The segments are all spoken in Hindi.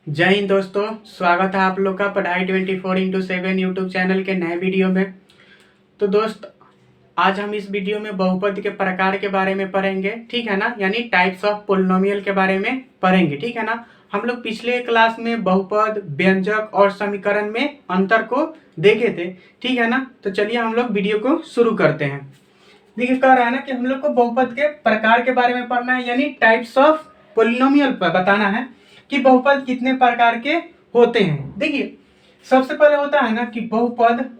जय हिंद दोस्तों। स्वागत है आप लोग का पढ़ाई 24x7 यूट्यूब चैनल के नए वीडियो में। तो दोस्त, आज हम इस वीडियो में बहुपद के प्रकार के बारे में पढ़ेंगे, ठीक है ना। यानी टाइप्स ऑफ पोलिनोमियल के बारे में पढ़ेंगे, ठीक है ना। हम लोग पिछले क्लास में बहुपद, व्यंजक और समीकरण में अंतर को देखे थे, ठीक है ना। तो चलिए हम लोग वीडियो को शुरू करते हैं। देखिए, कह रहा है ना कि हम लोग को बहुपद के प्रकार के बारे में पढ़ना है, यानी टाइप्स ऑफ पोलिनोमियल पर बताना है कि बहुपद कितने प्रकार के होते हैं। देखिए, सबसे पहले होता है ना कि बहुपद,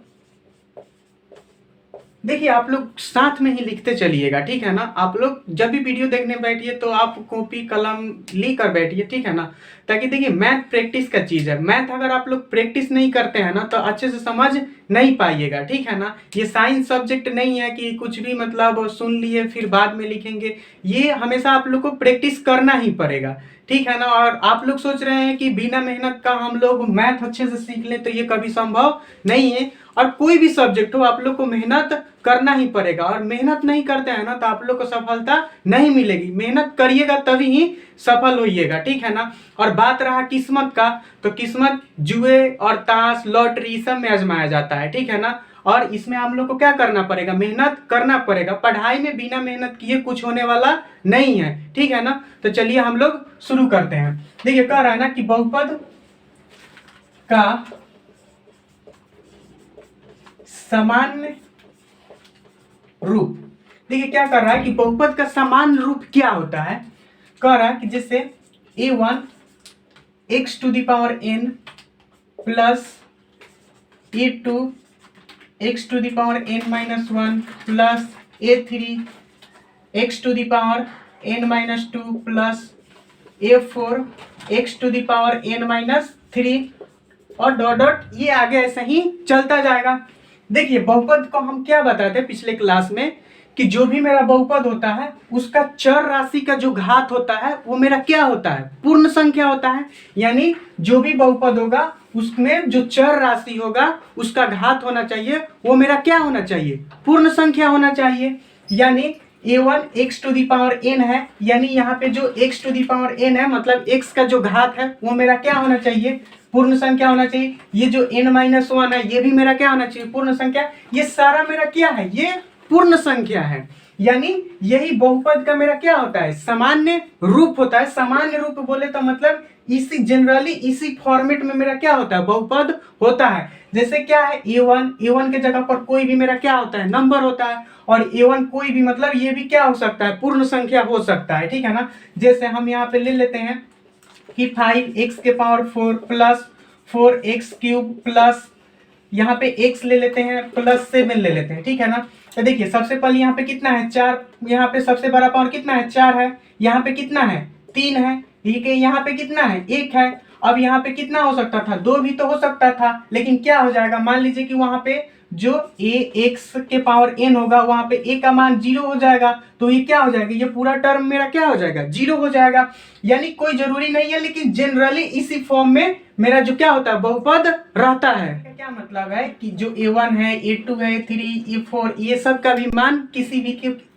देखिए आप लोग साथ में ही लिखते चलिएगा, ठीक है ना। आप लोग जब भी वीडियो देखने बैठिए तो आप कॉपी कलम लेकर बैठिए, ठीक है ना। ताकि देखिए, मैथ प्रैक्टिस का चीज़ है। मैथ अगर आप लोग प्रैक्टिस नहीं करते हैं ना तो अच्छे से समझ नहीं पाइएगा, ठीक है ना। ये साइंस सब्जेक्ट नहीं है कि कुछ भी मतलब सुन लिए फिर बाद में लिखेंगे। ये हमेशा आप लोग को प्रैक्टिस करना ही पड़ेगा, ठीक है ना। और आप लोग सोच रहे हैं कि बिना मेहनत का हम लोग मैथ अच्छे से सीख लें, तो ये कभी संभव नहीं है। और कोई भी सब्जेक्ट हो, आप लोग को मेहनत करना ही पड़ेगा। और मेहनत नहीं करते हैं ना तो आप लोग को सफलता नहीं मिलेगी। मेहनत करिएगा तभी ही सफल होइएगा, ठीक है ना। और बात रहा किस्मत का, तो किस्मत जुए और ताश, लॉटरी सब में आजमाया जाता है, ठीक है ना। और इसमें हम लोग को क्या करना पड़ेगा? मेहनत करना पड़ेगा। पढ़ाई में बिना मेहनत किए कुछ होने वाला नहीं है, ठीक है ना। तो चलिए हम लोग शुरू करते हैं। देखिए, कह रहा है ना कि बहुपद का सामान्य रूप। देखिए क्या कर रहा है कि बहुपद का सामान्य रूप क्या होता है। कह रहा है कि जैसे a1 x⁴n plus a2 x⁴n-1 plus a3 x⁴n-2 plus a4 x⁴n-3 और डॉट डॉट, ये आगे ऐसे ही चलता जाएगा। देखिए, बहुपद को हम क्या बताते हैं पिछले क्लास में कि जो भी मेरा बहुपद होता है उसका चर राशि का जो घात होता है वो मेरा क्या होता है? पूर्ण संख्या होता है। यानी जो भी बहुपद होगा उसमें जो चर राशि होगा उसका घात होना चाहिए, वो मेरा क्या होना चाहिए? पूर्ण संख्या होना चाहिए। यानी a1 x⁴n है, यानी यहाँ पे जो x⁴n है मतलब x का जो घात है वो मेरा क्या होना चाहिए? पूर्ण संख्या होना चाहिए। ये जो n-1 है ये भी मेरा क्या होना चाहिए? पूर्ण संख्या। ये सारा मेरा क्या है? ये पूर्ण संख्या है। यानी यही बहुपद का मेरा क्या होता है? सामान्य रूप होता है। सामान्य रूप बोले तो मतलब इसी जनरली इसी फॉर्मेट में मेरा क्या होता है? बहुपद होता है। जैसे क्या है? a1 के जगह पर कोई भी मेरा क्या होता है? नंबर होता है। और a1 कोई भी मतलब ये भी क्या हो सकता है? पूर्ण संख्या हो सकता है, ठीक है ना। जैसे हम यहाँ पे ले लेते हैं कि 5x⁴ प्लस 4x³ प्लस यहाँ पे x ले लेते हैं प्लस 7 ले लेते हैं, ठीक है ना। तो देखिए, सबसे पहले यहाँ पे कितना है? 4। यहाँ पे सबसे बड़ा पावर कितना है? 4 है। यहाँ पे कितना है? 3 है। ठीक है, यहाँ पे कितना है? 1 है। अब यहाँ पे कितना हो सकता था? 2 भी तो हो सकता था, लेकिन क्या हो जाएगा? मान लीजिए कि वहां पे जो ax⁴n होगा वहां पे a का मान 0 हो जाएगा, तो ये क्या हो जाएगा? ये पूरा टर्म मेरा क्या हो जाएगा? 0 हो जाएगा। यानी कोई जरूरी नहीं है, लेकिन जनरली इसी फॉर्म में मेरा जो क्या होता है? बहुपद रहता है। क्या मतलब है कि जो a1 है, a2 है, a3, a4 ये सब का भी मान किसी भी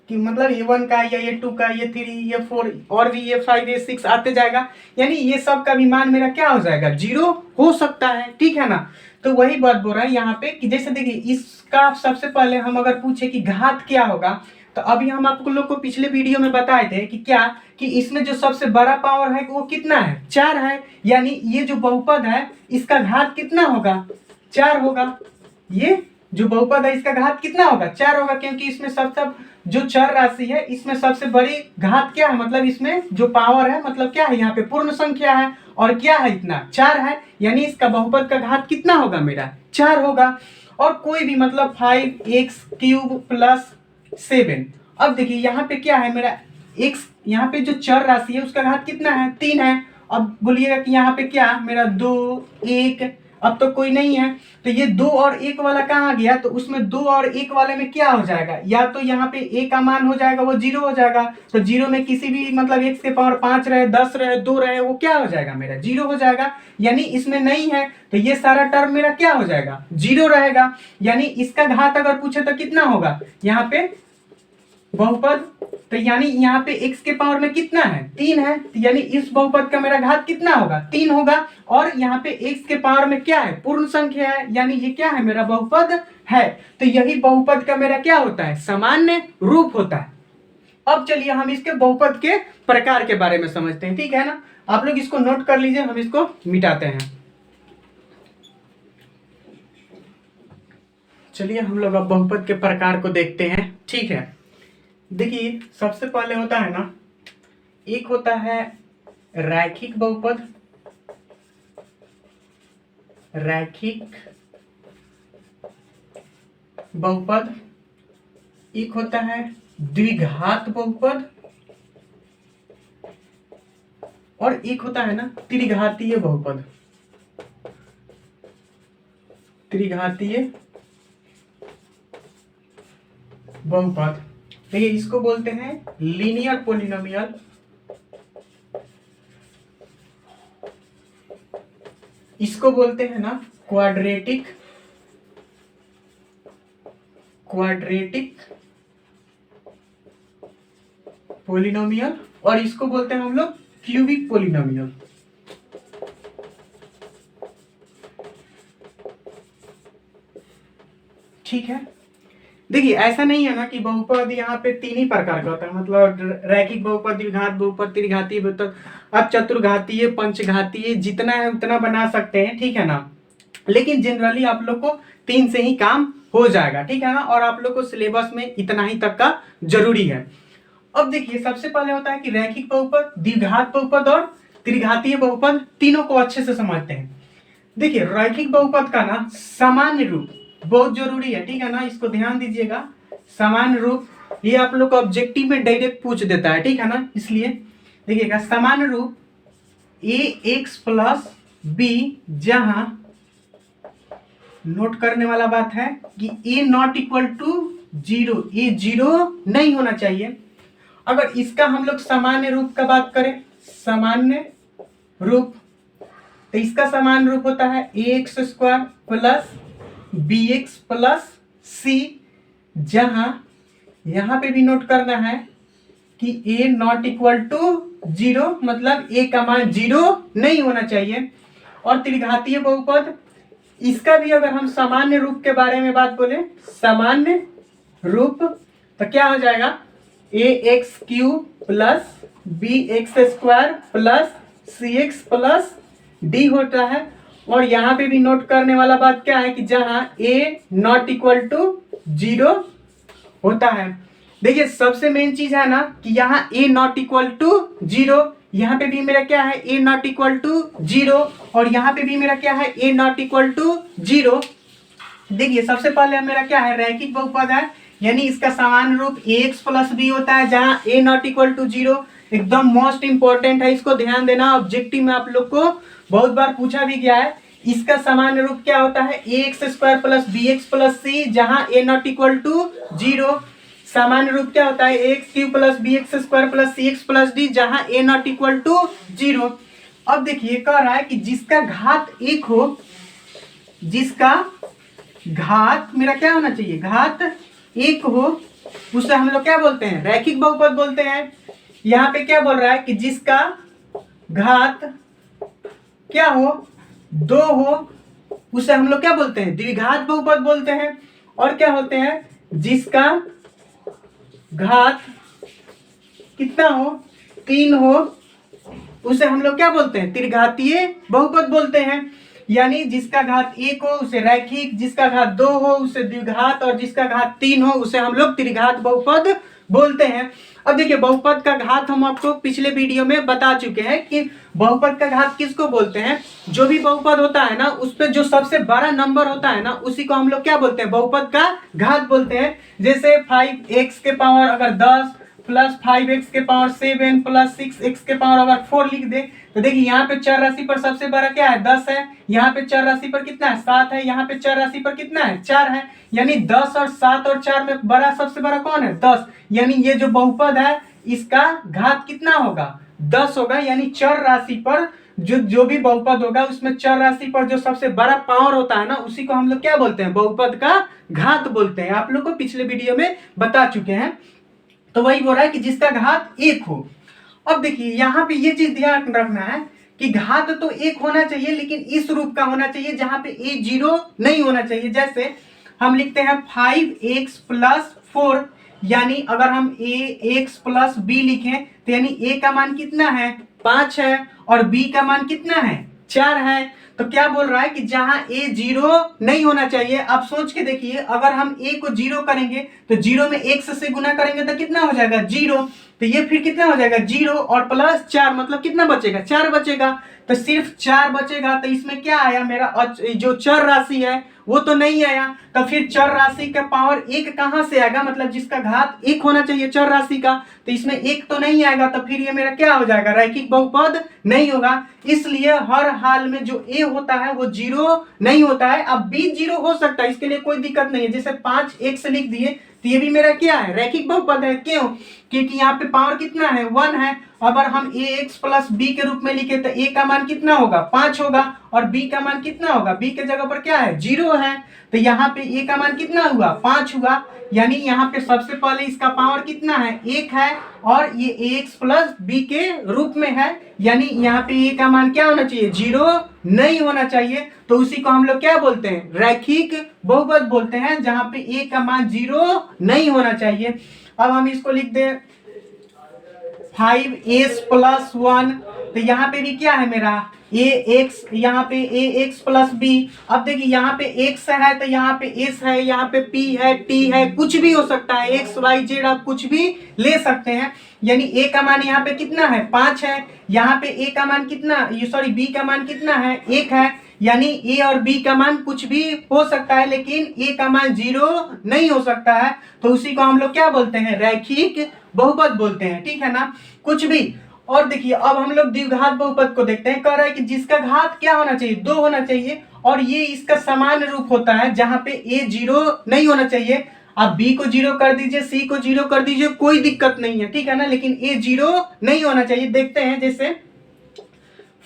कि मतलब a1 का या a2 का, a3, a4 और भी a5, a6 आते जाएगा। यानी ये सब का भी मान मेरा क्या हो जाएगा? 0 हो सकता है, ठीक है ना। तो वही बात बोल रहा है यहाँ पे कि जैसे देखिए, इसका सबसे पहले हम अगर पूछे कि घात क्या होगा, तो अभी हम आपको लोग को पिछले वीडियो में बताए थे कि क्या, कि इसमें जो सबसे बड़ा पावर है वो कितना है? 4 है। यानी ये जो बहुपद है इसका घात कितना होगा? 4 होगा। ये जो बहुपद है इसका घात कितना होगा? 4 होगा, क्योंकि इसमें सबसे जो चर राशि है इसमें सबसे बड़ी घात क्या है? मतलब इसमें जो पावर है मतलब क्या है? यहाँ पे पूर्ण संख्या है। और क्या है? इतना 4 है। यानी इसका बहुपद का घात कितना होगा? मेरा 4 होगा। और कोई भी मतलब 5x³ प्लस 7। अब देखिए यहाँ पे क्या है? मेरा x, यहाँ पे जो चर राशि है उसका घात कितना है? 3 है। अब बोलिएगा कि यहाँ पे क्या मेरा 2, 1, अब तो कोई नहीं है, तो ये 2 और 1 वाला कहाँ गया? तो उसमें 2 और 1 वाले में क्या हो जाएगा? या तो यहाँ पे a का मान हो जाएगा वो 0 हो जाएगा। तो 0 में किसी भी मतलब x⁴ रहे, 10 रहे, 2 रहे, वो क्या हो जाएगा? मेरा 0 हो जाएगा। यानी इसमें नहीं है, तो ये सारा टर्म मेरा क्या हो जाएगा? 0 रहेगा। यानी इसका घात अगर पूछे तो कितना होगा? यहाँ पे बहुपद, तो यानी यहाँ पे x के पावर में कितना है 3 है, तो यानी इस बहुपद का मेरा घात कितना होगा 3 होगा। और यहाँ पे x के पावर में क्या है पूर्ण संख्या है, यानी ये क्या है मेरा बहुपद है। तो यही बहुपद का मेरा क्या होता है सामान्य रूप होता है। अब चलिए हम इसके बहुपद के प्रकार के बारे में समझते हैं, ठीक है ना। आप लोग इसको नोट कर लीजिए, हम इसको मिटाते हैं। चलिए हम लोग अब बहुपद के प्रकार को देखते हैं, ठीक है। देखिए सबसे पहले होता है ना, एक होता है रैखिक बहुपद, रैखिक बहुपद, एक होता है द्विघात बहुपद, और एक होता है ना त्रिघातीय बहुपद, त्रिघातीय बहुपद। देखिए इसको बोलते हैं लीनियर पोलिनोमियल, इसको बोलते हैं ना क्वाड्रेटिक, क्वाड्रेटिक पोलिनोमियल, और इसको बोलते हैं हम लोग क्यूबिक पोलिनोमियल। ठीक है, देखिए ऐसा नहीं है ना कि बहुपद यहाँ पे 3 ही प्रकार का होता है, मतलब रैखिक बहुपद, द्विघात बहुपद, त्रिघातीय बहुपद, अब चतुर्घातीय, पंचघातीय, जितना है उतना बना सकते हैं, ठीक है ना। लेकिन जनरली आप लोग को 3 से ही काम हो जाएगा, ठीक है ना। और आप लोग को सिलेबस में इतना ही तक का जरूरी है। अब देखिए सबसे पहले होता है कि रैखिक बहुपद, द्विघात बहुपद और त्रिघातीय बहुपद, तीनों को अच्छे से समझते हैं। देखिए रैखिक बहुपद का ना सामान्य रूप बहुत जरूरी है, ठीक है ना, इसको ध्यान दीजिएगा। सामान्य रूप ये आप लोग को ऑब्जेक्टिव में डायरेक्ट पूछ देता है, ठीक है ना, इसलिए देखिएगा सामान्य रूप ax प्लस b, जहां नोट करने वाला बात है कि a नॉट इक्वल टू 0, ये 0 नहीं होना चाहिए। अगर इसका हम लोग सामान्य रूप का बात करें, सामान्य रूप, तो इसका सामान्य रूप होता है ax square plus bx plus c, जहां यहां पे भी नोट करना है कि a नॉट इक्वल टू 0, मतलब a का मान 0 नहीं होना चाहिए। और त्रिघातीय बहुपद, इसका भी अगर हम सामान्य रूप के बारे में बात बोले, सामान्य रूप, तो क्या हो जाएगा ax cube plus bx square plus cx plus d होता है। और यहाँ पे भी नोट करने वाला बात क्या है कि जहां a नॉट इक्वल टू 0 होता है। देखिए सबसे मेन चीज है ना कि यहाँ a नॉट इक्वल टू 0, यहाँ पे भी मेरा क्या है a नॉट इक्वल टू 0, और यहाँ पे भी मेरा क्या है a नॉट इक्वल टू 0। देखिए सबसे पहले मेरा क्या है रैखिक बहुपद है, यानी इसका सामान्य रूप ax प्लस b होता है, जहां a नॉट इक्वल टू 0 एकदम मोस्ट इंपॉर्टेंट है, इसको ध्यान देना। ऑब्जेक्टिव में आप लोग को बहुत बार पूछा भी गया है। इसका सामान्य रूप क्या होता है ax square plus bx plus c, जहां a नॉट इक्वल टू 0। सामान्य रूप क्या होता है ax cube plus bx square plus cx plus d, जहां a नॉट इक्वल टू 0। अब देखिए कह रहा है कि जिसका घात 1 हो, जिसका घात मेरा क्या होना चाहिए घात 1 हो, उसे हम लोग क्या बोलते हैं रैखिक बहुपद बोलते हैं। यहाँ पे क्या बोल रहा है कि जिसका घात क्या हो 2 हो, उसे हम लोग क्या बोलते हैं द्विघात बहुपद बोलते हैं। और क्या होते हैं जिसका घात कितना हो 3 हो, उसे हम लोग क्या बोलते हैं त्रिघातीय बहुपद बोलते हैं। यानी जिसका घात 1 हो उसे रैखिक, जिसका घात 2 हो उसे द्विघात, और जिसका घात 3 हो उसे हम लोग त्रिघात बहुपद बोलते हैं। अब देखिए बहुपद का घात हम आपको पिछले वीडियो में बता चुके हैं कि बहुपद का घात किसको बोलते हैं। जो भी बहुपद होता है ना उस पे जो सबसे बड़ा नंबर होता है ना उसी को हम लोग क्या बोलते हैं बहुपद का घात बोलते हैं। जैसे 5x के पावर अगर 10 प्लस 5x के पावर 7 प्लस 6x के पावर अगर 4 लिख दे, तो देखिए यहाँ पे चर राशि पर सबसे बड़ा क्या है 10 है, यहाँ पे चर राशि पर कितना है 7 है, यहाँ पे चर राशि पर कितना है 4 है। यानी 10 और 7 और 4 में बड़ा सबसे बड़ा कौन है 10। यानी ये जो बहुपद है इसका घात कितना होगा 10 होगा। यानी चर राशि पर जो भी बहुपद होगा उसमें चर राशि पर जो सबसे बड़ा पावर होता है ना उसी को हम लोग क्या बोलते हैं बहुपद का घात बोलते हैं। आप लोग को पिछले वीडियो में बता चुके हैं। तो वही बोल रहा है कि जिसका घात 1 हो। अब देखिए यहाँ पे ये चीज ध्यान रखना है कि घात तो 1 होना चाहिए, लेकिन इस रूप का होना चाहिए जहां पे a 0 नहीं होना चाहिए। जैसे हम लिखते हैं 5x प्लस 4, यानी अगर हम ax प्लस b लिखें तो यानी a का मान कितना है 5 है और b का मान कितना है 4 है। तो क्या बोल रहा है कि जहां a 0 नहीं होना चाहिए। अब सोच के देखिए, अगर हम a को 0 करेंगे तो 0 में x से गुना करेंगे तो कितना हो जाएगा 0, तो ये फिर कितना हो जाएगा 0 और प्लस 4, मतलब कितना बचेगा 4 बचेगा। तो सिर्फ 4 बचेगा, तो इसमें क्या आया मेरा जो चर राशि है वो तो नहीं आया। तो फिर चर राशि का पावर 1 कहां से आएगा, मतलब जिसका घात 1 होना चाहिए चर राशि का, तो इसमें 1 तो नहीं आएगा। तो फिर ये मेरा क्या हो जाएगा रैखिक बहुपद नहीं होगा। इसलिए हर हाल में जो a होता है वो 0 नहीं होता है। अब b 0 हो सकता है, इसके लिए कोई दिक्कत नहीं है। जैसे 5x लिख दिए तो ये भी मेरा क्या है रैखिक बहुपद है। क्यों? क्योंकि यहाँ पे पावर कितना है 1 है। अगर हम ax प्लस b के रूप में लिखे तो a का मान कितना होगा 5 होगा और b का मान कितना होगा, b के जगह पर क्या है 0 है। तो यहाँ पे a का मान कितना हुआ 5 हुआ, यानी यहाँ पे सबसे पहले इसका पावर कितना है 1 है और ये ax प्लस b के रूप में है, यानी यहाँ पे a का मान क्या होना चाहिए 0 नहीं होना चाहिए। तो उसी को हम लोग क्या बोलते हैं रैखिक बहुपद बोलते हैं, जहां पे a का मान 0 नहीं होना चाहिए। अब हम इसको लिख दें 5s प्लस 1, तो यहाँ पे भी क्या है मेरा ax, यहाँ पे ax प्लस b। अब देखिए यहाँ पे x है तो यहाँ पे s है, यहाँ पे p है t है, कुछ भी हो सकता है x y z आप कुछ भी ले सकते हैं। यानी a का मान यहाँ पे कितना है 5 है, यहाँ पे a का मान कितना b का मान कितना है 1 है, यानी a और b का मान कुछ भी हो सकता है लेकिन a का मान 0 नहीं हो सकता है। तो उसी को हम लोग क्या बोलते हैं रैखिक बहुपद बोलते हैं, ठीक है ना कुछ भी। और देखिए अब हम लोग द्विघात बहुपद को देखते हैं। कह रहा है कि जिसका घात क्या होना चाहिए 2 होना चाहिए और ये इसका सामान्य रूप होता है जहां पे a 0 नहीं होना चाहिए। आप b को 0 कर दीजिए, c को 0 कर दीजिए, कोई दिक्कत नहीं है, ठीक है ना, लेकिन a 0 नहीं होना चाहिए। देखते हैं जैसे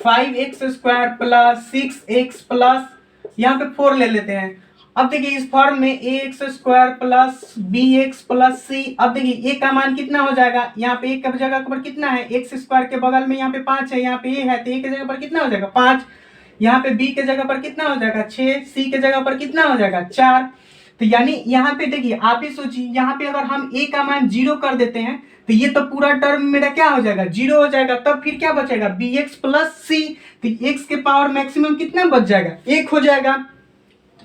5x square plus 6x plus यहाँ पे 4 ले लेते हैं। अब देखिए इस फॉर्म में ax square plus bx plus c। अब देखिए a का मान कितना हो जाएगा, यहाँ पे a की जगह पर कितना है x स्क्वायर के बगल में यहाँ पे 5 है, यहाँ पे a है तो a की जगह पर कितना हो जाएगा 5, यहाँ पे b के जगह पर कितना हो जाएगा 6, c के जगह पर कितना हो जाएगा 4। तो यानी यहाँ पे देखिए आप ही सोचिए, यहाँ पे अगर हम a का मान 0 कर देते हैं तो ये तो पूरा टर्म मेरा क्या हो जाएगा 0 हो जाएगा। तब फिर क्या बचेगा bx प्लस c, तो x के पावर मैक्सिमम कितना बच जाएगा 1 हो जाएगा।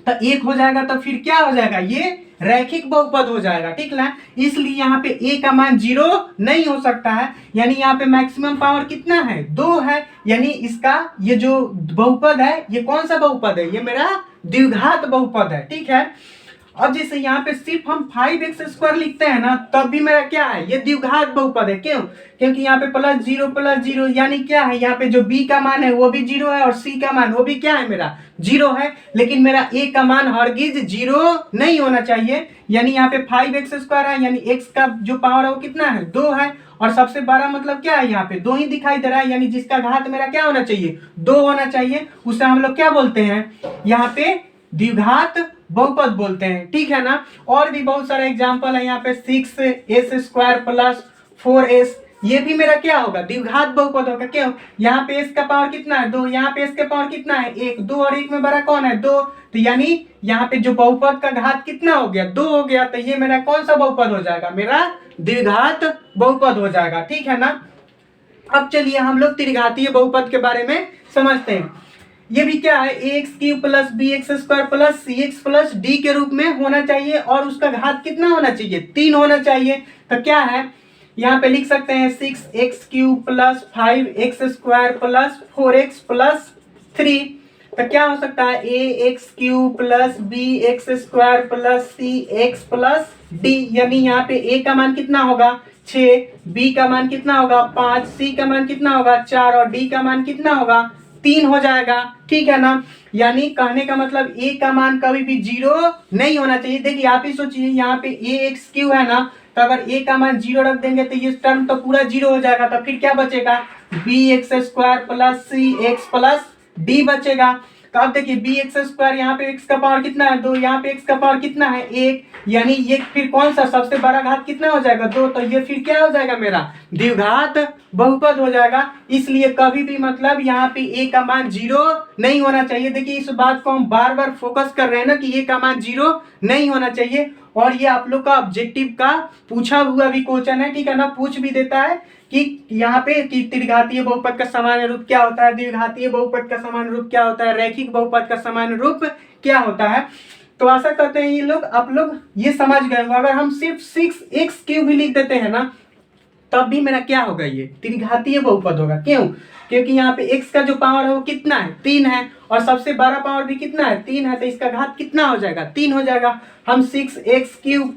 तो 1 हो जाएगा तो फिर क्या हो जाएगा ये रैखिक बहुपद हो जाएगा, ठीक ना। इसलिए यहाँ पे a का मान 0 नहीं हो सकता है, यानी यहाँ पे मैक्सिमम पावर कितना है 2 है, यानी इसका ये जो बहुपद है ये कौन सा बहुपद है, ये मेरा द्विघात बहुपद है, ठीक है। अब जैसे यहाँ पे सिर्फ हम 5x स्क्वायर लिखते हैं ना तब भी मेरा क्या है ये द्विघात बहुपद है। क्यों? क्योंकि यहाँ पे प्लस 0 यानी क्या है यहाँ पे जो b का मान है वो भी 0 है और c का मान वो भी क्या है मेरा 0 है, लेकिन मेरा a का मान हरगिज 0 नहीं होना चाहिए। यानी यहाँ पे 5x स्क्वायर है, यानी x का जो पावर है वो कितना है 2 है और सबसे बड़ा मतलब क्या है यहाँ पे 2 ही दिखाई दे रहा है, यानी जिसका घात मेरा क्या होना चाहिए 2 होना चाहिए। उसे हम लोग क्या बोलते हैं यहाँ पे द्विघात बहुपद बोलते हैं, ठीक है ना। और भी बहुत सारे एग्जांपल है, यहाँ पे 6s स्क्वायर प्लस 4s, ये भी मेरा क्या होगा द्विघात बहुपद होगा। क्यों? यहाँ पे s का पावर कितना है 2, यहाँ पे s का पावर कितना है 1, 2 और 1 में बड़ा कौन है 2, तो यानी यहाँ पे जो बहुपद का घात कितना हो गया 2 हो गया, तो ये मेरा कौन सा बहुपद हो जाएगा मेरा द्विघात बहुपद हो जाएगा, ठीक है ना। अब चलिए हम लोग त्रिघातीय बहुपद के बारे में समझते हैं। ये भी क्या है ax cube plus bx square plus cx plus d के रूप में होना चाहिए और उसका घात कितना होना चाहिए 3 होना चाहिए। तो क्या है यहाँ पे लिख सकते हैं 6x cube plus 5x square plus 4x plus 3। तो क्या हो सकता है ax cube plus bx square plus cx plus d, यानी यहाँ पे a का मान कितना होगा 6, b का मान कितना होगा 5, c का मान कितना होगा 4 और d का मान कितना होगा 3 हो जाएगा, ठीक है ना। यानी कहने का मतलब a का मान कभी भी 0 नहीं होना चाहिए। देखिए आप ही सोचिए यहाँ पे ax क्यू है ना, तो अगर a का मान 0 रख देंगे तो ये टर्म तो पूरा 0 हो जाएगा। तो फिर क्या बचेगा bx square plus cx plus d बचेगा। तो अब देखिए बी एक्स स्क्वायर, यहाँ पे एक्स का पावर कितना है 2, यहाँ पे एक्स का पावर कितना है 1, यानी ये फिर कौन सा सबसे बड़ा घात कितना हो जाएगा 2, तो ये फिर क्या हो जाएगा मेरा द्विघात बहुपद हो जाएगा। इसलिए कभी भी मतलब यहाँ पे ए का मान 0 नहीं होना चाहिए। देखिए इस बात को हम बार बार फोकस कर रहे हैं ना कि ए का मान 0 नहीं होना चाहिए। और ये आप लोग का ऑब्जेक्टिव का पूछा हुआ भी क्वेश्चन है, ठीक है ना, पूछ भी देता है कि यहाँ पे त्रिघातीय बहुपद का सामान्य रूप क्या होता है, द्विघातीय बहुपद का सामान्य रूप क्या होता है, रैखिक बहुपद का सामान्य रूप क्या होता है। तो आशा करते हैं ये लोग आप लोग ये समझ गए होंगे। अगर हम सिर्फ 6x³ भी लिख देते हैं ना तब भी मेरा क्या होगा, ये त्रिघातीय बहुपद होगा। क्यों? क्योंकि यहाँ पे x का जो पावर है वो कितना है 3 है, और सबसे बड़ा पावर भी कितना है 3 है, तो इसका घात कितना हो जाएगा 3 हो जाएगा। हम 6x³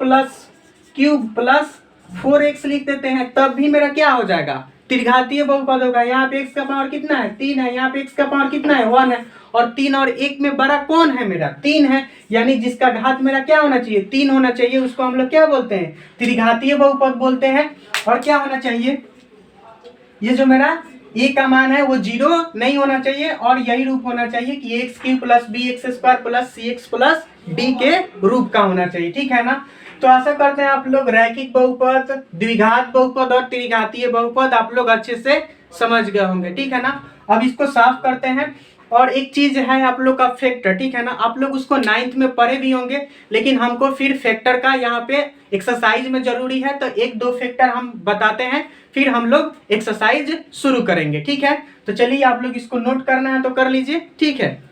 प्लस 4x लिख देते हैं तब भी मेरा क्या हो जाएगा त्रिघातीय बहुपद होगा। यहाँ पे x का पावर कितना है 3 है, यहाँ पे x का पावर कितना है 1 है, और 3 और 1 में बड़ा कौन है मेरा 3 है, यानी जिसका घात मेरा क्या होना चाहिए 3 होना चाहिए। उसको हम लोग क्या बोलते हैं त्रिघातीय बहुपद बोलते हैं। और क्या होना चाहिए, ये जो मेरा ए का मान है वो 0 नहीं होना चाहिए, और यही रूप होना चाहिए कि x³ plus b x square plus c x plus d के रूप का होना चाहिए, ठीक है ना। तो आशा करते हैं आप लोग रैखिक बहुपद, द्विघात बहुपद और त्रिघातीय बहुपद आप लोग अच्छे से समझ गए होंगे, ठीक है ना। अब इसको साफ करते हैं। और एक चीज है आप लोग का फैक्टर, ठीक है ना, आप लोग उसको 9th में पढ़े भी होंगे, लेकिन हमको फिर फैक्टर का यहाँ पे एक्सरसाइज में जरूरी है, तो 1-2 फैक्टर हम बताते हैं फिर हम लोग एक्सरसाइज शुरू करेंगे, ठीक है। तो चलिए आप लोग इसको नोट करना है तो कर लीजिए, ठीक है।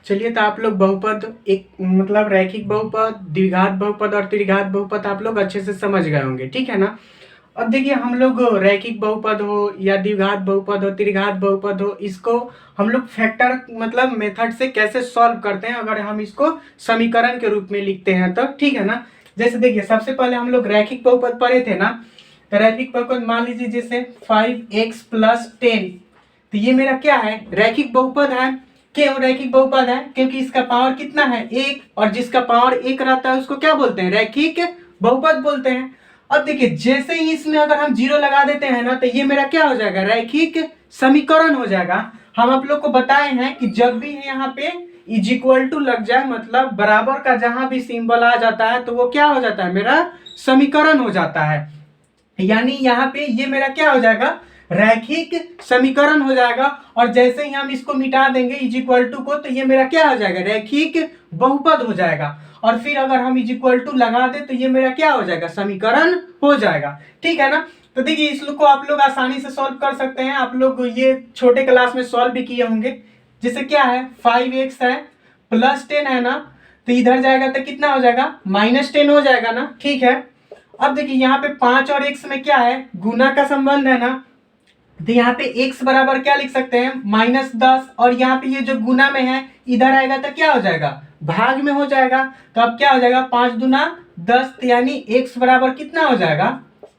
चलिए तो आप लोग बहुपद एक मतलब रैखिक बहुपद, द्विघात बहुपद और त्रिघात बहुपद आप लोग अच्छे से समझ गए होंगे, ठीक है ना। अब देखिए हम लोग रैखिक बहुपद हो या द्विघात बहुपद हो त्रिघात बहुपद हो, इसको हम लोग फैक्टर मतलब मेथड से कैसे सॉल्व करते हैं, अगर हम इसको समीकरण के रूप में लिखते हैं तो, ठीक है ना। जैसे देखिए सबसे पहले हम लोग रैखिक बहुपद पढ़े थे ना, तो रैखिक बहुपद मान लीजिए जैसे 5x + 10, तो ये मेरा क्या है रैखिक बहुपद है। क्यों रैखिक बहुपद है? क्योंकि इसका पावर कितना है 1, और जिसका पावर 1 रहता है उसको क्या बोलते हैं रैखिक बहुपद बोलते हैं। अब देखिए जैसे ही इसमें अगर हम 0 लगा देते हैं ना तो ये मेरा क्या हो जाएगा रैखिक समीकरण हो जाएगा। हम आप लोग को बताए हैं कि जब भी यहाँ पे = लग जाए, मतलब बराबर का जहां भी सिंबल आ जाता है तो वो क्या हो जाता है मेरा समीकरण हो जाता है। यानी यहाँ पे ये मेरा क्या हो जाएगा रैखिक समीकरण हो जाएगा। और जैसे ही हम इसको मिटा देंगे = को, तो ये मेरा क्या हो जाएगा रैखिक बहुपद हो जाएगा। और फिर अगर हम = लगा दे तो ये मेरा क्या हो जाएगा समीकरण हो जाएगा, ठीक है ना। तो देखिए इस लोग को आप लोग आसानी से सॉल्व कर सकते हैं, आप लोग ये छोटे क्लास में सॉल्व भी किए होंगे। जैसे क्या है 5x है + 10 है ना, तो इधर जाएगा तो कितना हो जाएगा -10 हो जाएगा ना, ठीक है। अब देखिए यहाँ पे 5 और x में क्या है गुना का संबंध है ना, तो यहाँ पे x बराबर क्या लिख सकते हैं -10, और यहाँ पे ये जो गुना में है इधर आएगा तो क्या हो जाएगा भाग में हो जाएगा। तो अब क्या हो जाएगा 5 दूना 10, यानी x बराबर कितना हो जाएगा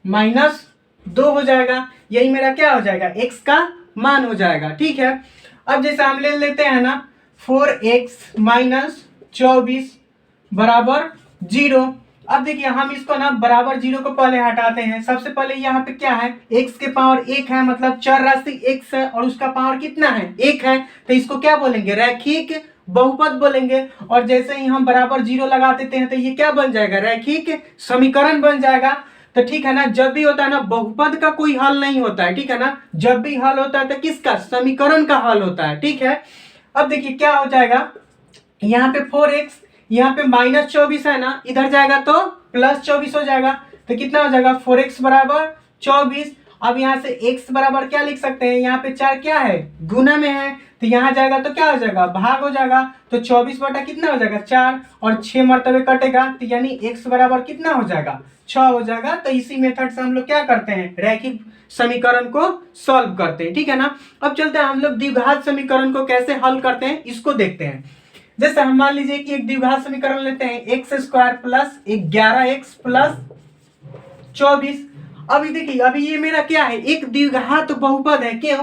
-2 हो जाएगा। यही मेरा क्या हो जाएगा x का मान हो जाएगा, ठीक है। अब जैसे हम ले लेते हैं ना 4x - 24 बराबर 0। अब देखिए हम इसको ना बराबर 0 को पहले हटाते हैं। सबसे पहले यहाँ पे क्या है x के पावर 1 है, मतलब चर राशि x है और उसका पावर कितना है 1 है, तो इसको क्या बोलेंगे रैखिक बहुपद बोलेंगे। और जैसे ही हम बराबर 0 लगा देते हैं तो ये क्या बन जाएगा रैखिक समीकरण बन जाएगा। तो ठीक है ना, जब भी होता है ना बहुपद का कोई हल नहीं होता है, ठीक है ना, जब भी हल होता है तो किसका समीकरण का हल होता है, ठीक है। अब देखिए क्या हो जाएगा यहाँ पे 4x, यहाँ पे -24 है ना, इधर जाएगा तो +24 हो जाएगा, तो कितना हो जाएगा 4x बराबर 24। अब यहाँ से x बराबर क्या लिख सकते हैं, यहाँ पे 4 क्या है गुना में है, तो यहाँ जाएगा तो क्या हो जाएगा भाग हो जाएगा, तो 24 बटा कितना हो जाएगा 4, और 6 मरतबे कटेगा, तो यानी x बराबर कितना हो जाएगा 6 हो जाएगा। तो इसी मेथड से हम लोग क्या करते हैं रैखिक समीकरण को सॉल्व करते हैं, ठीक है ना। अब चलते हैं हम लोग द्विघात समीकरण को कैसे हल करते हैं इसको देखते हैं। जैसे हम मान लीजिए कि एक द्विघात समीकरण लेते हैं x² + 11x + 24। अभी देखिए अभी ये मेरा क्या है एक द्विघात बहुपद है। क्यों?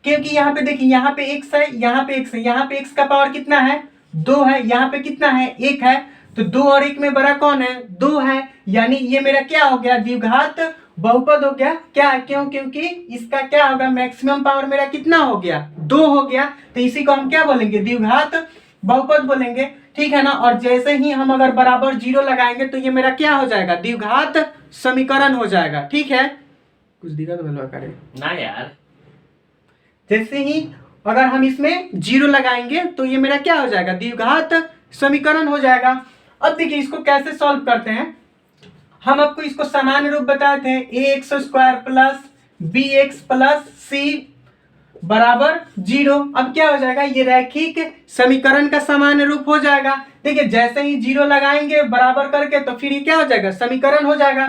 क्योंकि यहाँ पे देखिए यहाँ पे x है, यहाँ पे x है, यहाँ पे x का पावर कितना है 2 है, यहाँ पे कितना है 1 है, तो 2 और 1 में बड़ा कौन है 2 है, यानी ये मेरा क्या हो गया द्विघात बहुपद हो गया क्या, क्यों, क्योंकि इसका क्या होगा, मैक्सिमम पावर मेरा कितना हो गया, 2 हो गया, तो इसी को हम क्या बोलेंगे, द्विघात बहुपद बोलेंगे, ठीक है ना। और जैसे ही हम अगर बराबर 0 लगाएंगे तो ये मेरा क्या हो जाएगा, द्विघात समीकरण हो जाएगा, ठीक है। कुछ दिखा तो भलवा करे ना यार। जैसे ही अगर हम इसमें 0 लगाएंगे तो ये मेरा क्या हो जाएगा, द्विघात समीकरण हो जाएगा। अब देखिए इसको कैसे सॉल्व करते हैं, हम आपको इसको सामान्य रूप बताए थे, ax square plus bx plus c बराबर 0। अब क्या हो जाएगा, ये रैखिक समीकरण का सामान्य रूप हो जाएगा। देखिए जैसे ही 0 लगाएंगे बराबर करके तो फिर ये क्या हो जाएगा, समीकरण हो जाएगा।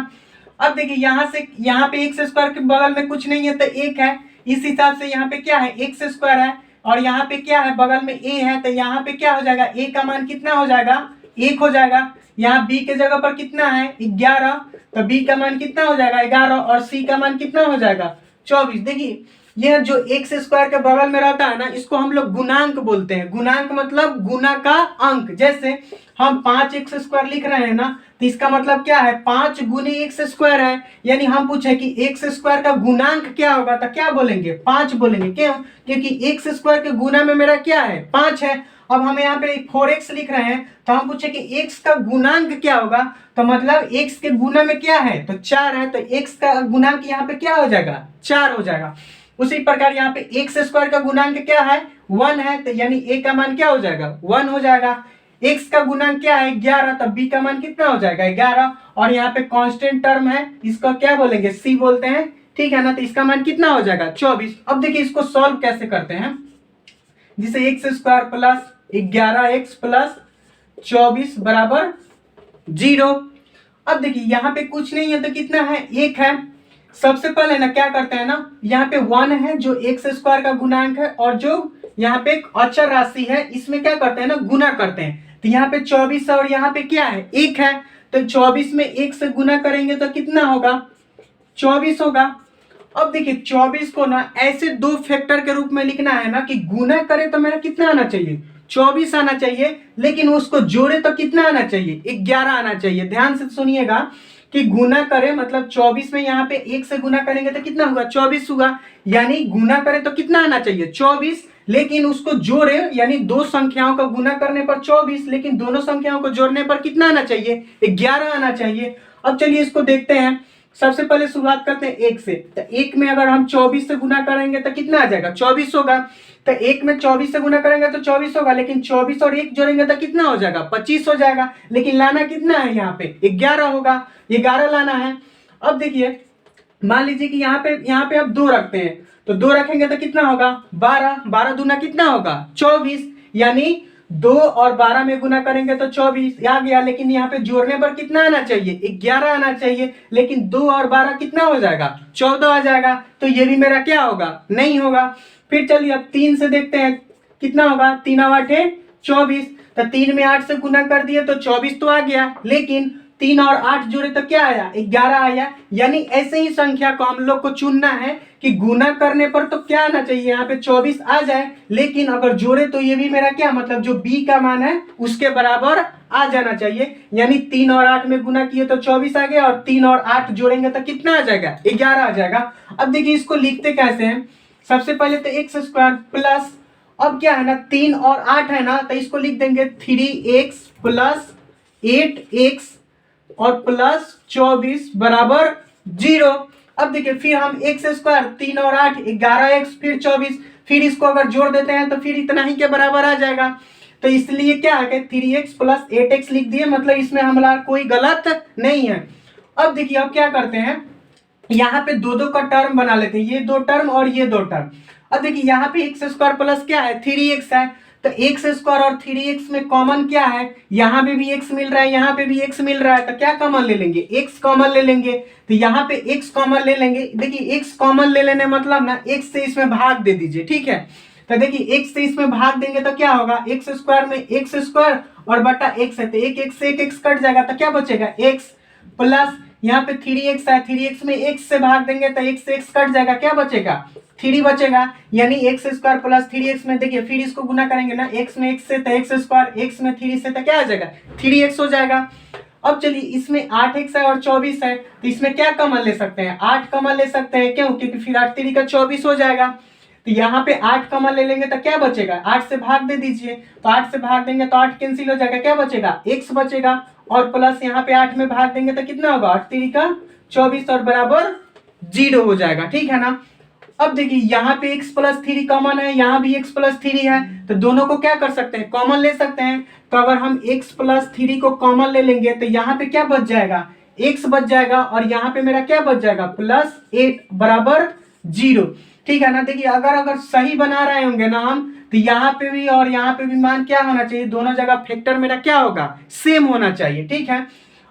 अब देखिए यहाँ से यहाँ पे एक्स स्क्वायर के बगल में कुछ नहीं है तो 1 है, इस हिसाब से यहाँ पे क्या है, एक्स स्क्वायर है, और यहाँ पे क्या है, बगल में a है, तो यहाँ पे क्या हो जाएगा, a का मान कितना हो जाएगा, 1 हो जाएगा। यहाँ b के जगह पर कितना है, 11, तो b का मान कितना हो जाएगा, 11, और c का मान कितना हो जाएगा, 24। देखिए यह जो एक्स स्क्वायर के बगल में रहता है ना, इसको हम लोग गुणांक बोलते हैं। गुणांक मतलब गुना का अंक। जैसे हम 5x स्क्वायर लिख रहे हैं ना, तो इसका मतलब क्या है, 5 गुनी एक्स स्क्वायर है। यानी हम पूछे कि एक्स स्क्वायर का गुणांक क्या होगा, तो क्या बोलेंगे, 5 बोलेंगे। क्यों, क्योंकि एक्स स्क्वायर के गुना में मेरा क्या है, 5 है। अब हम यहाँ पे 4x लिख रहे हैं, तो हम पूछे कि x का गुणांक क्या होगा, तो मतलब x के गुना में क्या है, तो 4 है, तो x का गुणांक यहाँ पे क्या हो जाएगा, 4 हो जाएगा। उसी प्रकार यहाँ पे एक्स स्क्वायर का गुणांक क्या है, 1 है, तो यानी a का मान क्या हो जाएगा, 1 हो जाएगा। x का गुणांक क्या है, 11, तब b का मान कितना हो जाएगा, 11। और यहाँ पे कांस्टेंट टर्म है, इसको क्या बोलेंगे, c बोलते हैं, ठीक है ना। तो इसका मान कितना हो जाएगा, 24। अब देखिए इसको सॉल्व कैसे करते हैं, जिसे x square plus 11x plus 24 बराबर 0। अब देखिए यहाँ पे कुछ नहीं है तो कितना है, 1 है। सबसे पहले ना क्या करते हैं ना, यहाँ पे 1 है जो एक्स स्क्वायर का गुणांक है, और जो यहाँ पे एक अचर राशि है इसमें क्या करते हैं ना, गुना करते हैं। तो यहाँ पे 24 है और यहाँ पे क्या है, 1 है, तो 24 में 1 से गुना करेंगे तो कितना होगा, 24 होगा। अब देखिए 24 को ना ऐसे दो फैक्टर के रूप में लिखना है ना, कि गुना करे तो मेरा कितना आना चाहिए, 24 आना चाहिए, लेकिन उसको जोड़े तो कितना आना चाहिए, 11 आना चाहिए। ध्यान से सुनिएगा कि गुना करे मतलब 24 में यहाँ पे 1 से गुना करेंगे तो कितना होगा, 24 होगा। यानी गुना करे तो कितना आना चाहिए, 24, लेकिन उसको जोड़े यानी दो संख्याओं का गुना करने पर 24, लेकिन दोनों संख्याओं को जोड़ने पर कितना आना चाहिए, 11 आना चाहिए। अब चलिए इसको देखते हैं। सबसे पहले शुरुआत करते हैं 1 से। तो 1 में अगर हम 24 से गुना करेंगे तो कितना आ जाएगा, 24 होगा। तो 1 में 24 से गुना करेंगे तो 24 होगा, लेकिन 24 और 1 जोड़ेंगे तो कितना हो जाएगा, 25 हो जाएगा। लेकिन लाना कितना है, यहाँ पे 11 होगा, 11 लाना है। अब देखिए मान लीजिए कि यहाँ पे अब 2 रखते हैं, तो 2 रखेंगे तो कितना होगा, 12, 12 दूना कितना होगा, 24। यानी 2 और 12 में गुना करेंगे तो 24 आ गया, लेकिन यहाँ पे जोड़ने पर कितना आना चाहिए, 11 आना चाहिए, लेकिन 2 और 12 कितना हो जाएगा, 14 आ जाएगा। तो ये भी मेरा क्या होगा, नहीं होगा। फिर चलिए अब 3 से देखते हैं कितना होगा, 3 8 24। तो 3 में 8 से गुना कर दिए तो 24 तो आ गया, लेकिन 3 और 8 जोड़े तो क्या आया, 11 आया। यानी ऐसे ही संख्या को हम लोग को चुनना है कि गुना करने पर तो क्या आना चाहिए, यहाँ पे 24 आ जाए, लेकिन अगर जोड़े तो ये भी मेरा क्या मतलब जो b का मान है उसके बराबर आ जाना चाहिए। यानी 3 और 8 में गुना किए तो 24 आ गया, और 3 और 8 जोड़ेंगे तो कितना आ जाएगा, 11 आ जाएगा। अब देखिए इसको लिखते कैसे हैं। सबसे पहले तो एक्स स्क्वायर प्लस, अब क्या है ना 3 और 8 है ना, तो इसको लिख देंगे 3x प्लस 8x और प्लस 24 बराबर 0। अब देखिए फिर हम एक्स स्क्वायर 3 और 8 11x फिर 24, फिर इसको अगर जोड़ देते हैं तो फिर इतना ही के बराबर आ जाएगा। तो इसलिए क्या है 3x प्लस 8x लिख दिए, मतलब इसमें हमारा कोई गलत नहीं है। अब देखिए अब क्या करते हैं, यहाँ पे दो दो का टर्म बना लेते हैं, ये 2 टर्म और ये 2 टर्म। अब देखिए यहाँ पे एक्स स्क्वायर प्लस क्या है, 3x है, तो एक्स स्क्वायर और 3x में कॉमन क्या है, यहाँ पे भी x मिल रहा है, यहाँ पे भी x मिल रहा है, तो क्या कॉमन ले लेंगे, x कॉमन ले लेंगे। तो यहाँ पे x कॉमन ले लेंगे। देखिए x कॉमन ले लेने मतलब ना x से इसमें भाग दे दीजिए, ठीक है। तो देखिए x से इसमें भाग देंगे तो क्या होगा, एक्स स्क्वायर में एक्स स्क्वायर और बटा x है, तो एक x से एक x कट जाएगा, तो क्या बचेगा, x प्लस यहाँ पे 3x है, 3x में x से भाग देंगे तो x से x कट जाएगा, क्या बचेगा, 3 बचेगा। यानी एक्स स्क्वायर प्लस 3x में देखिए फिर इसको गुना करेंगे ना, x में x से तो x स्क्वायर, x में 3 से तो क्या आ जाएगा, 3x हो जाएगा। अब चलिए इसमें 8x है और 24 है, तो इसमें क्या कॉमन ले सकते हैं, 8 कॉमन ले सकते हैं। क्यों? क्योंकि फिर 8 3 का 24 हो जाएगा। तो यहाँ पे 8 कॉमन ले लेंगे तो क्या बचेगा, 8 से भाग दे दीजिए, तो 8 से भाग देंगे तो 8 कैंसिल हो जाएगा, क्या बचेगा, x बचेगा। और प्लस यहाँ पे 8 में भाग देंगे तो कितना होगा, 8 3 का 24 और बराबर 0 हो जाएगा। ठीक है ना। अब देखिए यहाँ पे x प्लस 3 कॉमन है, यहाँ भी x प्लस 3 है, तो दोनों को क्या कर सकते हैं, कॉमन ले सकते हैं। तो अगर हम x प्लस 3 को कॉमन ले लेंगे तो यहाँ पे क्या बच जाएगा, x बच जाएगा, और यहाँ पे मेरा क्या बच जाएगा, प्लस 8 बराबर 0। ठीक है ना। देखिए अगर सही बना रहे होंगे ना हम, तो यहाँ पे भी और यहाँ पे भी मान क्या होना चाहिए, दोनों जगह फैक्टर मेरा क्या होगा, सेम होना चाहिए। ठीक है।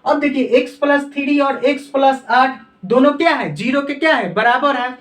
अब देखिए x प्लस 3 और x प्लस 8 दोनों क्या है, 0 के क्या है, बराबर है।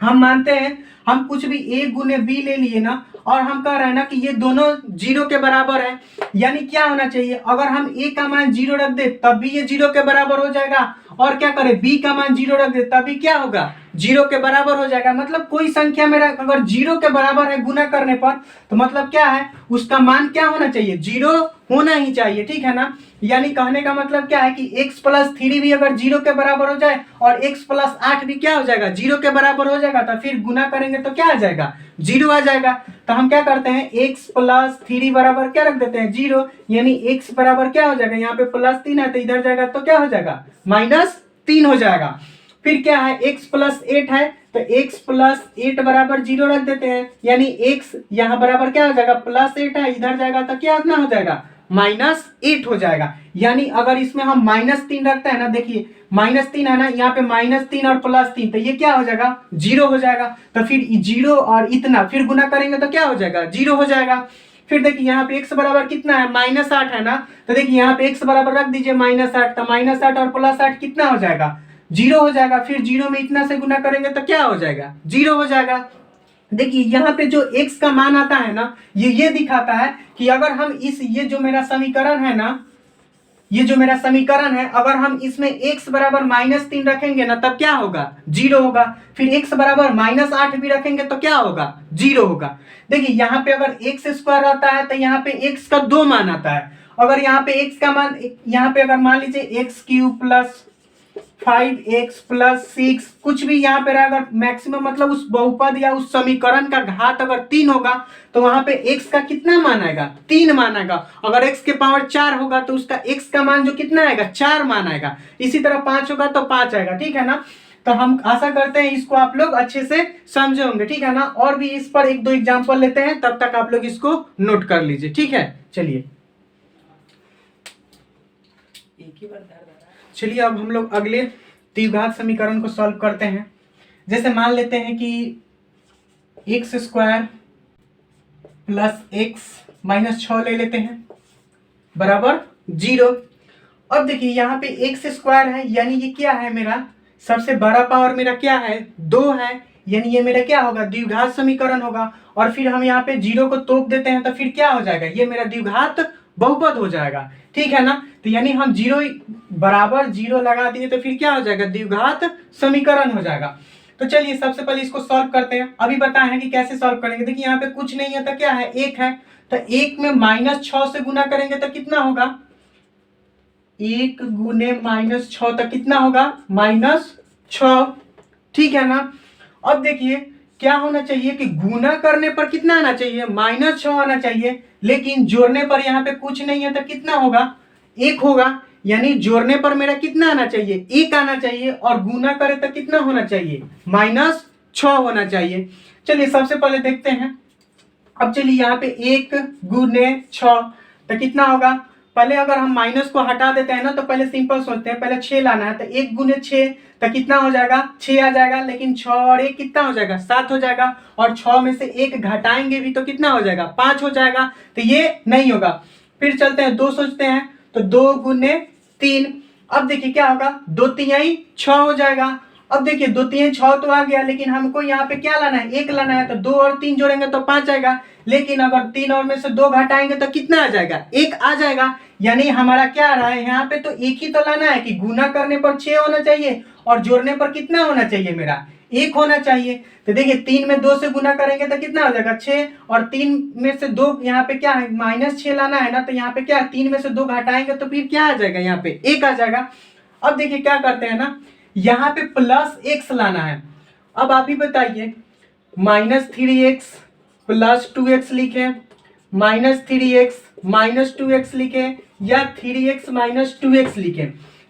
हम मानते हैं हम कुछ भी a गुने b ले लिए ना, और हम कह रहे हैं ना कि ये दोनों 0 के बराबर है, यानी क्या होना चाहिए, अगर हम a का मान 0 रख दे तब भी ये 0 के बराबर हो जाएगा, और क्या करें b का मान 0 रख दे तब भी क्या होगा, 0 के बराबर हो जाएगा। मतलब कोई संख्या मेरा अगर 0 के बराबर है गुना करने पर, तो मतलब क्या है, उसका मान क्या होना चाहिए, 0 होना ही चाहिए। ठीक है ना। यानी कहने का मतलब क्या है कि x प्लस 3 भी अगर 0 के बराबर हो जाए और x प्लस 8 भी क्या हो जाएगा, 0 के बराबर हो जाएगा, तो फिर गुना करेंगे तो क्या आ जाएगा, 0 आ जाएगा। तो हम क्या करते हैं, x प्लस 3 बराबर क्या रख देते हैं, 0, यानी x बराबर क्या हो जाएगा, यहाँ पे प्लस 3 है तो इधर जाएगा तो क्या हो जाएगा, -3 हो जाएगा। फिर क्या है, x प्लस 8 है तो x प्लस 8 बराबर 0 रख देते हैं, यानी x यहाँ बराबर क्या हो जाएगा, प्लस 8 है, इधर जाएगा तो क्या इतना हो जाएगा, -8 हो जाएगा। यानी अगर इसमें हम -3 रखते हैं ना, देखिए -3 है ना, यहाँ पे -3 और +3, तो ये क्या हो जाएगा, 0 हो जाएगा। तो फिर 0 और इतना फिर गुना करेंगे तो क्या हो जाएगा, 0 हो जाएगा। फिर देखिए यहाँ पे x बराबर कितना है, -8 है ना, तो देखिए यहाँ पे x बराबर रख दीजिए -8, तो -8 और +8 कितना हो जाएगा, 0 हो जाएगा। फिर 0 में इतना से गुना करेंगे तो क्या हो जाएगा, 0 हो जाएगा। देखिए यहाँ पे जो x का मान आता है ना, ये दिखाता है कि अगर हम ये जो मेरा समीकरण है ना, ये जो मेरा समीकरण है, अगर हम इसमें x बराबर -3 रखेंगे ना तब क्या होगा, 0 होगा। फिर x बराबर -8 भी रखेंगे तो क्या होगा, 0 होगा। देखिए यहाँ पे अगर x स्क्वायर आता है तो यहाँ पे x का 2 मान आता है। अगर यहाँ पे x का मान, यहाँ पे अगर मान लीजिए x³ प्लस 5x प्लस 6 कुछ भी यहाँ पे रहा, अगर मैक्सिमम मतलब उस बहुपद या उस समीकरण का घात अगर 3 होगा तो वहां पे x का कितना मान आएगा, 3 मान आएगा। अगर x के पावर 4 होगा तो उसका x का मान जो कितना आएगा, 4 मान आएगा। इसी तरह 5 होगा तो 5 आएगा। ठीक है ना। तो हम आशा करते हैं इसको आप लोग अच्छे से समझे होंगे। ठीक है ना। और भी इस पर 1-2 एग्जाम्पल लेते हैं, तब तक आप लोग इसको नोट कर लीजिए। ठीक है। चलिए अब हम लोग अगले द्विघात समीकरण को सॉल्व करते हैं। जैसे मान लेते हैं कि x² प्लस x -6 ले लेते हैं बराबर 0। अब देखिए यहाँ पे x² है, यानी ये क्या है, मेरा सबसे बड़ा पावर मेरा क्या है, 2 है, यानी ये मेरा क्या होगा, द्विघात समीकरण होगा। और फिर हम यहाँ पे 0 को तोप देते हैं तो फिर क्या हो जाएगा, ये मेरा द्विघात बहुपद हो जाएगा। ठीक है ना। तो यानी हम 0 बराबर 0 लगा दिए तो फिर क्या हो जाएगा, द्विघात समीकरण हो जाएगा। तो चलिए सबसे पहले इसको सॉल्व करते हैं। अभी बताए हैं कि कैसे सॉल्व करेंगे। देखिए यहाँ पे कुछ नहीं है तो क्या है, 1 है, तो 1 में -6 से गुना करेंगे तो कितना होगा, 1 गुने -6 तो कितना होगा, -6। ठीक है ना। अब देखिए क्या होना चाहिए कि गुना करने पर कितना आना चाहिए, -6 आना चाहिए, लेकिन जोड़ने पर यहाँ पे कुछ नहीं है तो कितना होगा, 1 होगा। यानी जोड़ने पर मेरा कितना आना चाहिए, 1 आना चाहिए, और गुना करे तो कितना होना चाहिए, -6 होना चाहिए। चलिए सबसे पहले देखते हैं। अब चलिए यहाँ पे 1 गुने 6 तो कितना होगा, पहले अगर हम माइनस को हटा देते हैं ना तो पहले सिंपल सोचते हैं, पहले 6 लाना है, तो 1 गुने 6 तो कितना हो जाएगा, 6 आ जाएगा। लेकिन 6 और 1 कितना हो जाएगा, 7 हो जाएगा, और 6 में से 1 घटाएंगे भी तो कितना हो जाएगा, 5 हो जाएगा। तो ये नहीं होगा। फिर चलते हैं 2 सोचते हैं, तो 2 गुने 3। अब देखिए क्या होगा, 2 तिहाई 6 हो जाएगा। अब देखिए 2 तिहाई 6 तो आ गया, लेकिन हमको यहाँ पे क्या लाना है, 1 लाना है, तो 2 और 3 जोड़ेंगे तो 5 आएगा। लेकिन अगर 3 और में से 2 घटाएंगे तो कितना आ जाएगा, 1 आ जाएगा। यानी हमारा क्या आ रहा है यहाँ पे, तो 1 ही तो लाना है कि गुना करने पर 6 होना चाहिए और जोड़ने पर कितना होना चाहिए, मेरा 1 होना चाहिए। तो देखिए 3 में 2 से गुना करेंगे तो कितना हो जाएगा 6, और 3 में से 2 यहाँ पे क्या है -6 लाना है ना, तो यहाँ पे क्या है 3 में से 2 घटाएंगे तो फिर क्या आ जाएगा, यहाँ पे 1 आ जाएगा। अब देखिए क्या करते हैं ना, यहाँ पे +x लाना है। अब आप ही बताइए, -3x + 2x लिखे, -3x - 2x लिखे, या 3x - 2x लिखे।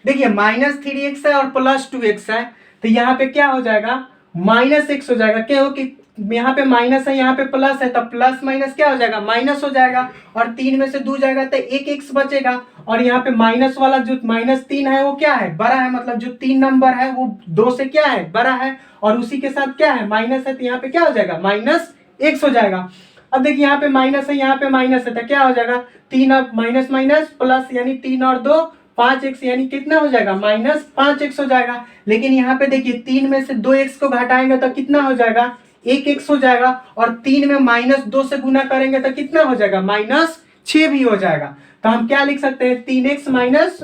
देखिए -3x है और +2x है, तो यहाँ पे क्या हो जाएगा -x हो जाएगा। क्यों कि यहाँ पे माइनस है, यहाँ पे प्लस है, तब प्लस माइनस क्या हो जाएगा, माइनस हो जाएगा। और 3 में से 2 जाएगा तो 1x बचेगा। और यहाँ पे माइनस वाला जो -3 है वो क्या है, बड़ा है, मतलब जो 3 नंबर है वो 2 से क्या है, बड़ा है। और उसी के साथ क्या है, माइनस है, तो यहाँ पे क्या हो जाएगा -x हो जाएगा। अब देखिए यहाँ पे माइनस है, यहाँ पे माइनस है, तो क्या हो जाएगा 3 और माइनस माइनस प्लस, यानी 3 और 2 5x, यानी कितना हो जाएगा -5x हो जाएगा। लेकिन यहाँ पे देखिए 3 में से 2x को घटाएंगे तो कितना हो जाएगा 1x हो जाएगा। और 3 में -2 से गुना करेंगे तो कितना हो जाएगा -6 भी हो जाएगा। तो हम क्या लिख सकते हैं, 3x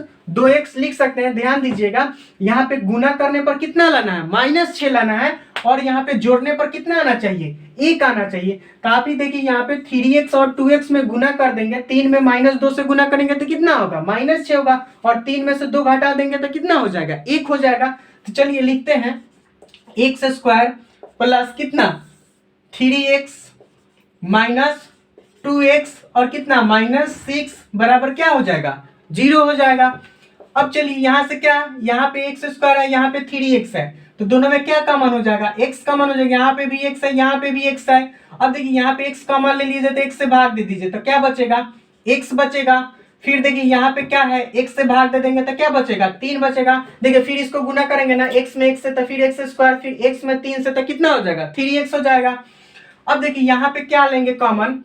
- 2x लिख सकते हैं। ध्यान दीजिएगा यहाँ पे गुना करने पर कितना लाना है, -6 लाना है, और यहाँ पे जोड़ने पर कितना आना चाहिए, 1 आना चाहिए। तो आप ही देखिए यहाँ पे 3x और 2x में गुना कर देंगे, 3 में -2 से गुना करेंगे तो कितना होगा -6 होगा, और 3 में से 2 घटा देंगे तो कितना हो जाएगा 1 हो जाएगा। तो चलिए लिखते हैं x² प्लस कितना 3x - 2x और कितना -6 बराबर क्या हो जाएगा 0 हो जाएगा। अब चलिए यहाँ से क्या, यहाँ पे x² है, यहाँ पे 3x है, तो दोनों में क्या कॉमन हो जाएगा, x कॉमन हो जाएगा। यहाँ पे भी x है, यहाँ पे भी x है। अब देखिए यहाँ पे x कॉमन ले लीजिए तो x से भाग दे दीजिए तो क्या बचेगा, x बचेगा। फिर देखिए यहाँ पे क्या है, x से भाग दे देंगे तो क्या बचेगा 3 बचेगा। देखिए फिर इसको गुना करेंगे ना, x में x से तो फिर x², फिर x में 3 से तो कितना हो जाएगा 3x हो जाएगा। अब देखिए यहाँ पे क्या लेंगे कॉमन,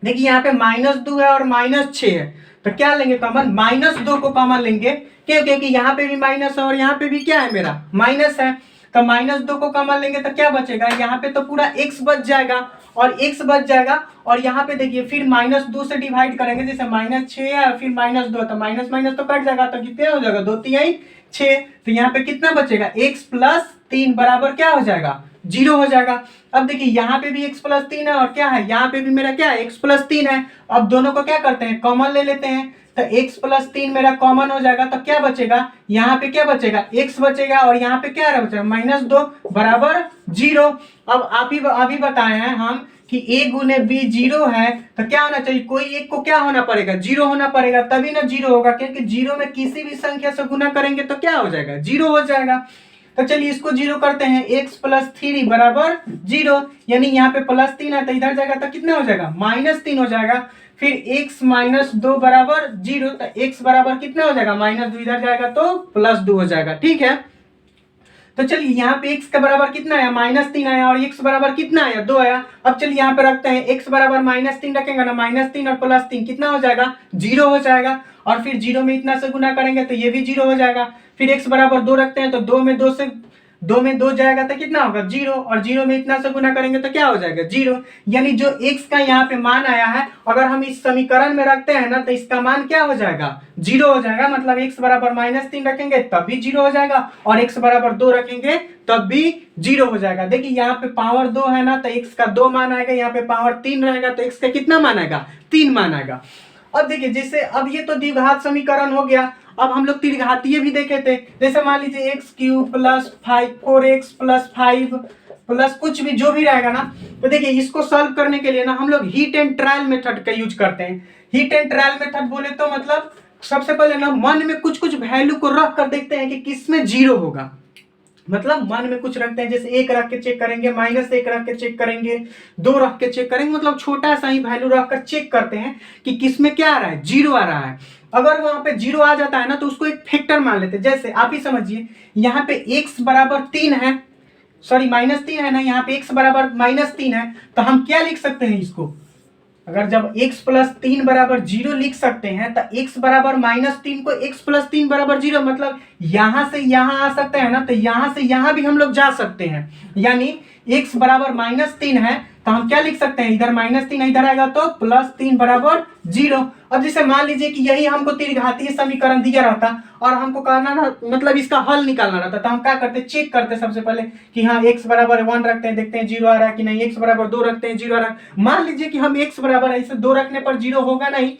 देखिए यहाँ पे -2 है और -6 है, तो क्या लेंगे कॉमन, -2 को कॉमन लेंगे। क्यों, क्योंकि यहाँ पे भी माइनस है और यहाँ पे भी क्या है मेरा माइनस है, तो -2 को कॉमन लेंगे तो क्या बचेगा, यहाँ पे तो पूरा x बच जाएगा और x बच जाएगा। और यहाँ पे देखिए फिर -2 से डिवाइड करेंगे, जैसे -6 है और फिर -2, तो माइनस माइनस तो कट जाएगा, तो कितने हो जाएगा 2 3 6। तो यहाँ पे कितना बचेगा x + 3 बराबर क्या हो जाएगा 0 हो जाएगा। अब देखिए यहाँ पे भी x + 3 है और क्या है, यहाँ पे भी मेरा क्या है x + 3 है। अब दोनों को क्या करते हैं कॉमन ले लेते हैं, तो x + 3 मेरा कॉमन हो जाएगा, तो क्या बचेगा, यहाँ पे क्या बचेगा x बचेगा, और यहाँ पे क्या बचेगा -2 बराबर 0। अब अभी बताए हैं हम कि a गुने b 0 है, तो क्या होना चाहिए, कोई एक को क्या होना पड़ेगा 0 होना पड़ेगा, तभी ना 0 होगा, क्योंकि 0 में किसी भी संख्या से गुना करेंगे तो क्या हो जाएगा 0 हो जाएगा। तो चलिए इसको 0 करते हैं, x + 3 बराबर 0, यानी यहाँ पे +3 है तो इधर जाएगा तो कितना हो जाएगा -3 हो जाएगा। फिर x - 2 बराबर 0, तो x बराबर कितना हो जाएगा -2, इधर जाएगा तो +2 हो जाएगा। ठीक है, तो चलिए यहाँ पे x का बराबर कितना आया -3 आया, और x बराबर कितना आया 2 आया। अब चलिए यहाँ पे रखते हैं, x बराबर -3 रखेंगे ना, -3 और +3 कितना हो जाएगा 0 हो जाएगा। और फिर 0 में इतना से गुना करेंगे तो ये भी 0 हो जाएगा। फिर x बराबर 2 रखते हैं, तो 2 में 2 जाएगा तो कितना होगा 0, और 0 में इतना से गुना करेंगे तो क्या हो जाएगा 0। यानी जो x का यहाँ पे मान आया है, अगर हम इस समीकरण में रखते हैं ना, तो इसका मान क्या हो जाएगा 0 हो जाएगा। मतलब x बराबर -3 रखेंगे तब भी 0 हो जाएगा, और x बराबर 2 रखेंगे तब भी 0 हो जाएगा। देखिए यहाँ पे पावर 2 है ना, तो x का 2 मान आएगा, यहाँ पे पावर 3 रहेगा तो x का कितना मान आएगा 3 मान आएगा। अब देखिए जैसे, अब ये तो द्विघात समीकरण हो गया, अब हम लोग त्रिघातीय भी देखे थे। जैसे मान लीजिए x³ + 4x + 5 प्लस कुछ भी जो भी रहेगा ना, तो देखिए इसको सॉल्व करने के लिए ना हम लोग हीट एंड ट्रायल मेथड का यूज करते हैं। हीट एंड ट्रायल मेथड बोले तो मतलब सबसे पहले ना मन में कुछ कुछ वैल्यू को रख कर देखते हैं कि किसमें 0 होगा। मतलब मन में कुछ रखते हैं, जैसे 1 रख के चेक करेंगे, -1 रख के चेक करेंगे, 2 रख के चेक करेंगे, मतलब छोटा सा ही वैल्यू रख कर चेक करते हैं कि किसमें क्या आ रहा है 0 आ रहा है। अगर वहां पे 0 आ जाता है ना, तो उसको एक फैक्टर मान लेते हैं। जैसे आप ही समझिए, यहाँ पे x बराबर 3 है, सॉरी -3 है ना, यहाँ पे x बराबर -3 है, तो हम क्या लिख सकते हैं इसको, अगर जब x + 3 बराबर 0 लिख सकते हैं, तो x बराबर -3 को x + 3 बराबर 0, मतलब यहां से यहां आ सकते हैं ना, तो यहां से यहां भी हम लोग जा सकते हैं। यानी x बराबर -3 है, तो तो हम क्या लिख सकते हैं, इधर -3 इधर आएगा तो +3 बराबर 0। अब जैसे मान लीजिए कि यही हमको त्रिघातीय समीकरण दिया रहता और हमको करना ना, मतलब इसका हल निकालना रहता, तो हम क्या करते, चेक करते सबसे पहले कि हाँ x बराबर 1 रखते हैं, देखते हैं 0 आ रहा है कि नहीं, x बराबर 2 रखते हैं 0 आ रहा है। मान लीजिए कि हम x बराबर ऐसे 2 रखने पर 0 होगा नहीं,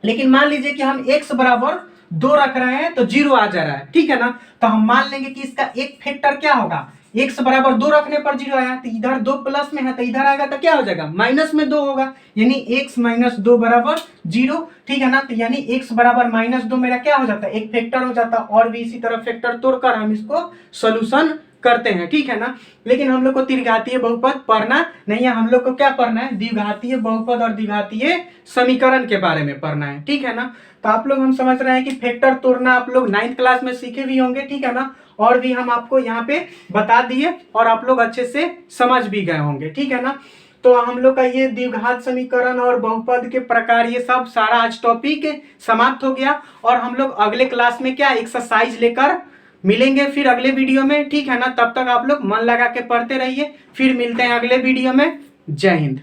लेकिन मान लीजिए कि हम x बराबर 2 रख रहे हैं तो 0 आ जा रहा है, ठीक है ना। तो हम मान लेंगे कि इसका एक फैक्टर क्या होगा, x बराबर 2 रखने पर 0 आया, तो इधर 2 प्लस में है तो इधर आएगा तो क्या हो जाएगा, माइनस में 2 होगा, यानी x - 2 बराबर 0, ठीक है ना। तो यानी x बराबर -2 मेरा क्या हो जाता है, एक फैक्टर हो जाता है। और भी इसी तरह फैक्टर तोड़कर हम इसको सोल्यूशन करते हैं, ठीक है ना। लेकिन हम लोग को त्रिघातीय बहुपद पढ़ना नहीं है, हम लोग को क्या पढ़ना है, द्विघातीय बहुपद और द्विघातीय समीकरण के बारे में पढ़ना है, ठीक है ना। तो आप लोग, हम समझ रहे हैं कि फैक्टर तोड़ना आप लोग 9th क्लास में सीखे भी होंगे, ठीक है ना। और भी हम आपको यहाँ पे बता दिए और आप लोग अच्छे से समझ भी गए होंगे, ठीक है ना। तो हम लोग का ये द्विघात समीकरण और बहुपद के प्रकार, ये सब सारा आज टॉपिक समाप्त हो गया। और हम लोग अगले क्लास में क्या एक्सरसाइज लेकर मिलेंगे फिर अगले वीडियो में, ठीक है ना। तब तक आप लोग मन लगा के पढ़ते रहिए, फिर मिलते हैं अगले वीडियो में। जय हिंद।